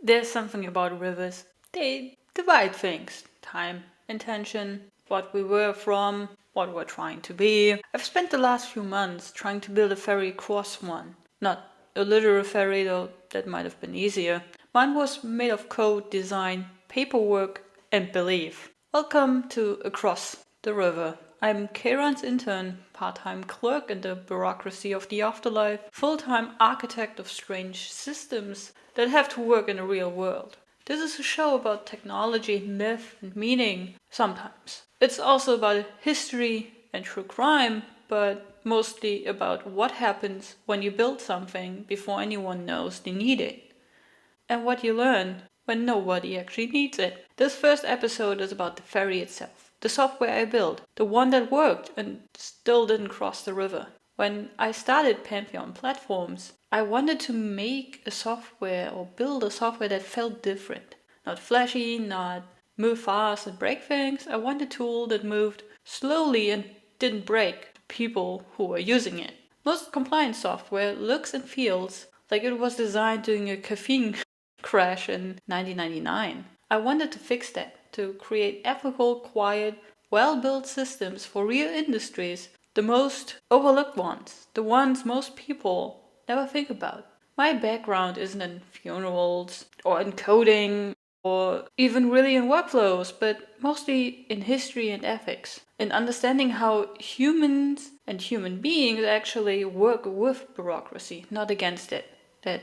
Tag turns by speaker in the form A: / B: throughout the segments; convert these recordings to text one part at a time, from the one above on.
A: There's something about rivers. They divide things. Time, intention, what we were from, what we're trying to be. I've spent the last few months trying to build a ferry across one. Not a literal ferry, though that might have been easier. Mine was made of code, design, paperwork, and belief. Welcome to Across the River. I'm Charon's intern, part-time clerk in the bureaucracy of the afterlife, full-time architect of strange systems that have to work in the real world. This is a show about technology, myth, and meaning, sometimes. It's also about history and true crime, but mostly about what happens when you build something before anyone knows they need it. And what you learn when nobody actually needs it. This first episode is about the ferry itself, the software I built, the one that worked and still didn't cross the river. When I started Pantheon Platforms, I wanted to make a software or build a software that felt different. Not flashy, not move fast and break things. I wanted a tool that moved slowly and didn't break the people who were using it. Most compliance software looks and feels like it was designed during a caffeine crash in 1999. I wanted to fix that, to create ethical, quiet, well-built systems for real industries, the most overlooked ones, the ones most people never think about. My background isn't in funerals or in coding or even really in workflows, but mostly in history and ethics, in understanding how humans and human beings actually work with bureaucracy, not against it. That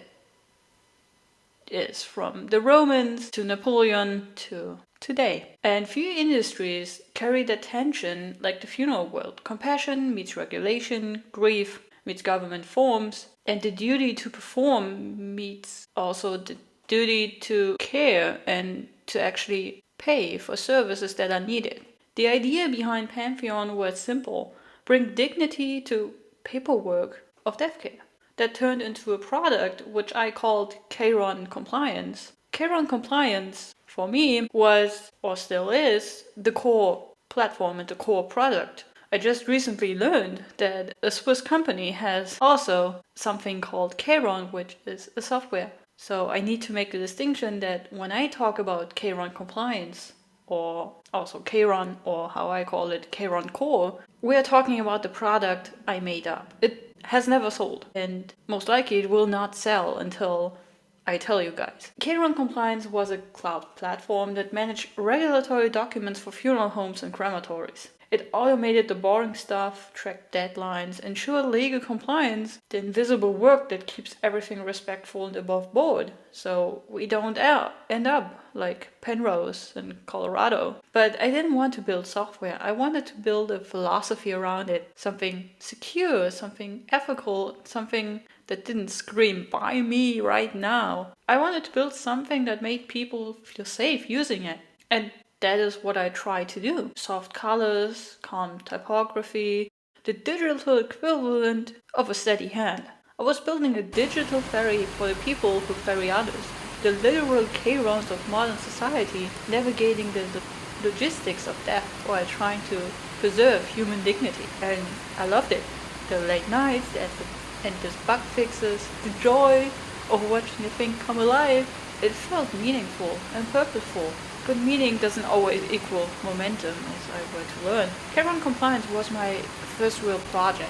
A: is from the Romans to Napoleon to today. And few industries carry that tension like the funeral world. Compassion meets regulation, grief meets government forms, and the duty to perform meets also the duty to care and to actually pay for services that are needed. The idea behind Pantheon was simple: bring dignity to paperwork of death care. That turned into a product which I called Charon Compliance. Charon Compliance, for me, was, or still is, the core platform and the core product. I just recently learned that a Swiss company has also something called Charon, which is a software. So I need to make the distinction that when I talk about Charon Compliance, or also Charon, or how I call it, Charon Core, we are talking about the product I made up. It has never sold, and most likely it will not sell until I tell you guys. Charon Compliance was a cloud platform that managed regulatory documents for funeral homes and crematories. It automated the boring stuff, tracked deadlines, ensured legal compliance, the invisible work that keeps everything respectful and above board, so we don't end up like Penrose in Colorado. But I didn't want to build software. I wanted to build a philosophy around it, something secure, something ethical, something that didn't scream, "Buy me right now." I wanted to build something that made people feel safe using it. And that is what I try to do. Soft colors, calm typography, the digital equivalent of a steady hand. I was building a digital ferry for the people who ferry others, the literal Charons of modern society, navigating the logistics of death while trying to preserve human dignity. And I loved it. The late nights, the endless bug fixes, the joy of watching the thing come alive. It felt meaningful and purposeful. Good meaning doesn't always equal momentum, as I were to learn. Charon Compliance was my first real project,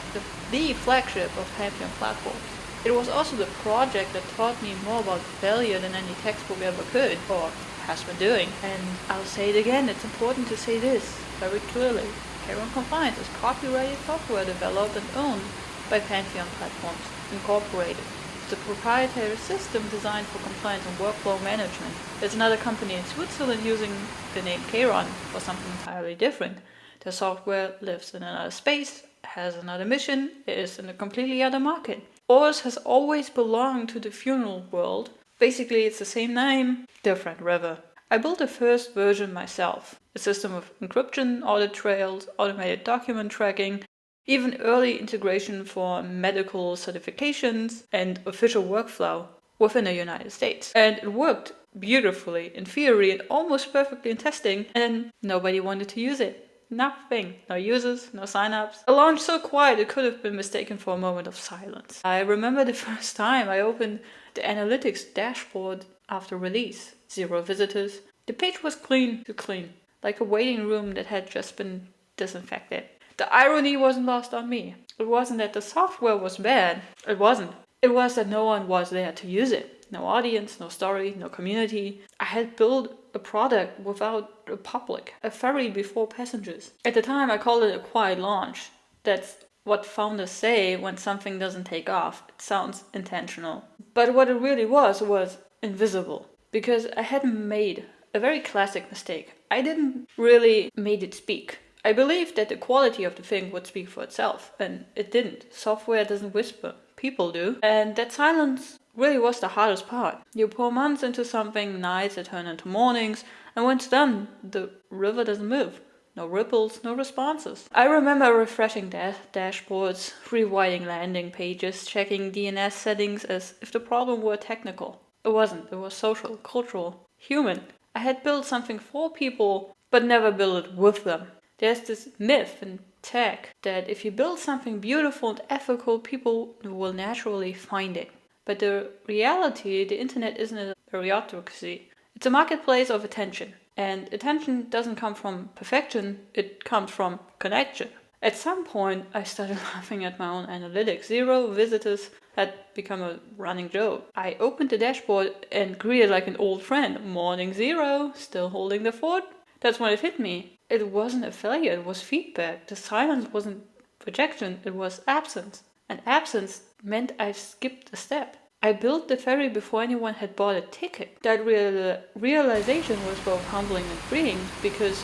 A: the flagship of Pantheon Platforms. It was also the project that taught me more about failure than any textbook ever could, or has been doing. And I'll say it again, it's important to say this very clearly. Charon Compliance is copyrighted software developed and owned by Pantheon Platforms, Incorporated. It's a proprietary system designed for compliance and workflow management. There's another company in Switzerland using the name Charon for something entirely different. Their software lives in another space, has another mission, is in a completely other market. Ours has always belonged to the funeral world. Basically, it's the same name, different river. I built the first version myself. A system of encryption, audit trails, automated document tracking, even early integration for medical certifications and official workflow within the United States. And it worked beautifully in theory and almost perfectly in testing, and nobody wanted to use it. Nothing. No users, no signups. A launch so quiet it could have been mistaken for a moment of silence. I remember the first time I opened the analytics dashboard after release. 0 visitors. The page was clean to clean, like a waiting room that had just been disinfected. The irony wasn't lost on me. It wasn't that the software was bad. It wasn't. It was that no one was there to use it. No audience, no story, no community. I had built a product without a public, a ferry before passengers. At the time, I called it a quiet launch. That's what founders say when something doesn't take off. It sounds intentional. But what it really was invisible. Because I hadn't made a very classic mistake. I didn't really made it speak. I believed that the quality of the thing would speak for itself, and it didn't. Software doesn't whisper. People do. And that silence really was the hardest part. You pour months into something, nights that turn into mornings, and when it's done, the river doesn't move. No ripples, no responses. I remember refreshing dashboards, rewriting landing pages, checking DNS settings as if the problem were technical. It wasn't. It was social, cultural, human. I had built something for people, but never built it with them. There's this myth in tech that if you build something beautiful and ethical, people will naturally find it. But the reality, the internet isn't a bureaucracy. It's a marketplace of attention. And attention doesn't come from perfection, it comes from connection. At some point, I started laughing at my own analytics. 0 visitors had become a running joke. I opened the dashboard and greeted like an old friend. Morning 0, still holding the fort. That's when it hit me. It wasn't a failure, it was feedback. The silence wasn't rejection, it was absence. And absence meant I skipped a step. I built the ferry before anyone had bought a ticket. That realization was both humbling and freeing, because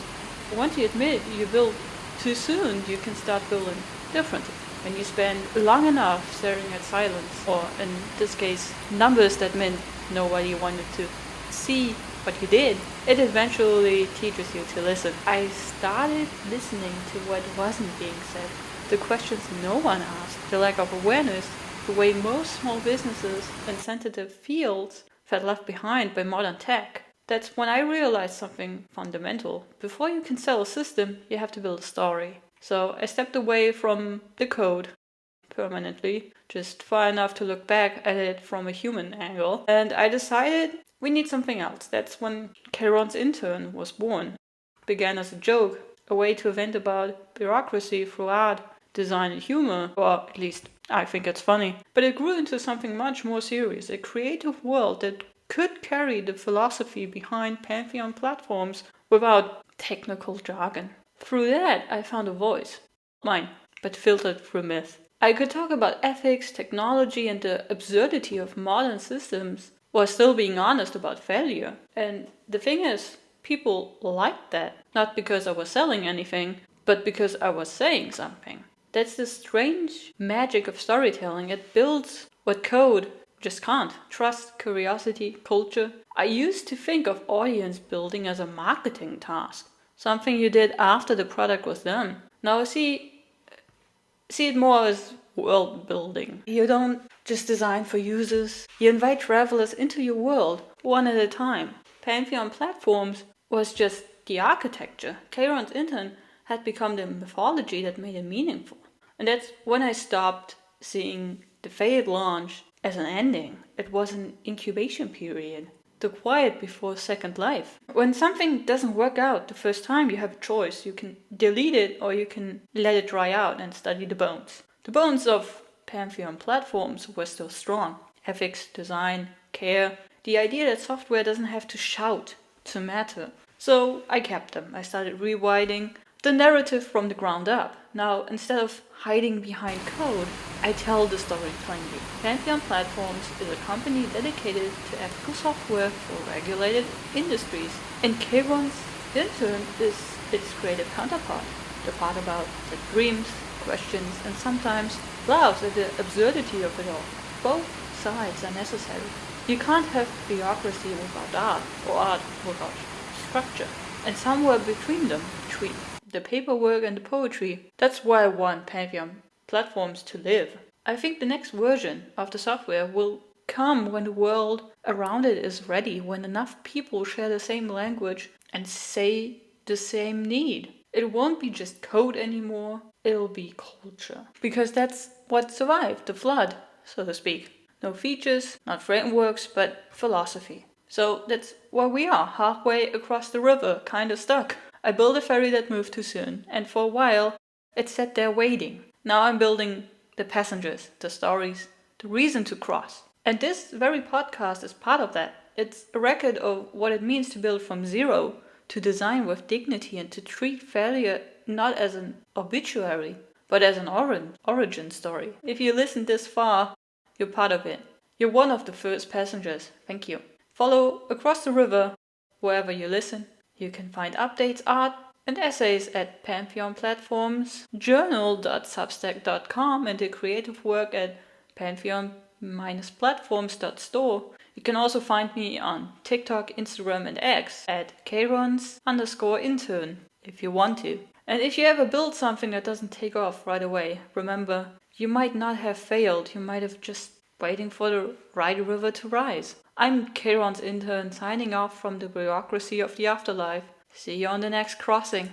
A: once you admit you built too soon, you can start building differently. When you spend long enough staring at silence, or in this case, numbers that meant nobody wanted to see what you did, it eventually teaches you to listen. I started listening to what wasn't being said, the questions no one asked, the lack of awareness, the way most small businesses and sensitive fields felt left behind by modern tech. That's when I realized something fundamental. Before you can sell a system, you have to build a story. So I stepped away from the code permanently, just far enough to look back at it from a human angle. And I decided we need something else. That's when Charon's Intern was born. It began as a joke, a way to vent about bureaucracy through art, design and humor, or at least I think it's funny. But it grew into something much more serious, a creative world that could carry the philosophy behind Pantheon platforms without technical jargon. Through that, I found a voice. Mine, but filtered through myth. I could talk about ethics, technology, and the absurdity of modern systems while still being honest about failure. And the thing is, people liked that. Not because I was selling anything, but because I was saying something. That's the strange magic of storytelling. It builds what code just can't. Trust, curiosity, culture. I used to think of audience building as a marketing task. Something you did after the product was done. Now I see it more as world building. You don't just design for users. You invite travelers into your world, one at a time. Pantheon Platforms was just the architecture. Charon's Intern had become the mythology that made it meaningful. And that's when I stopped seeing the failed launch as an ending. It was an incubation period. The quiet before second life. When something doesn't work out the first time, you have a choice. You can delete it or you can let it dry out and study the bones. The bones of Pantheon Platforms were still strong. Ethics, design, care. The idea that software doesn't have to shout to matter. So I kept them. I started rewriting the narrative from the ground up. Now, instead of hiding behind code, I tell the story plainly. Pantheon Platforms is a company dedicated to ethical software for regulated industries. And Charon's Intern is its creative counterpart. The part about the dreams, questions, and sometimes laughs at the absurdity of it all. Both sides are necessary. You can't have bureaucracy without art, or art without structure. And somewhere between the paperwork and the poetry. That's why I want Pantheon Platforms to live. I think the next version of the software will come when the world around it is ready, when enough people share the same language and say the same need. It won't be just code anymore, it'll be culture. Because that's what survived the flood, so to speak. No features, not frameworks, but philosophy. So that's where we are, halfway across the river, kinda stuck. I built a ferry that moved too soon, and for a while it sat there waiting. Now I'm building the passengers, the stories, the reason to cross. And this very podcast is part of that. It's a record of what it means to build from zero, to design with dignity, and to treat failure not as an obituary, but as an origin story. If you listened this far, you're part of it. You're one of the first passengers. Thank you. Follow Across the River wherever you listen. You can find updates, art, and essays at pantheon-platforms.journal.substack.com and the creative work at pantheon-platforms.store. You can also find me on TikTok, Instagram, and X at Charons_intern if you want to. And if you ever build something that doesn't take off right away, remember, you might not have failed, you might have just waiting for the right river to rise. I'm Charon's intern signing off from the bureaucracy of the afterlife. See you on the next crossing.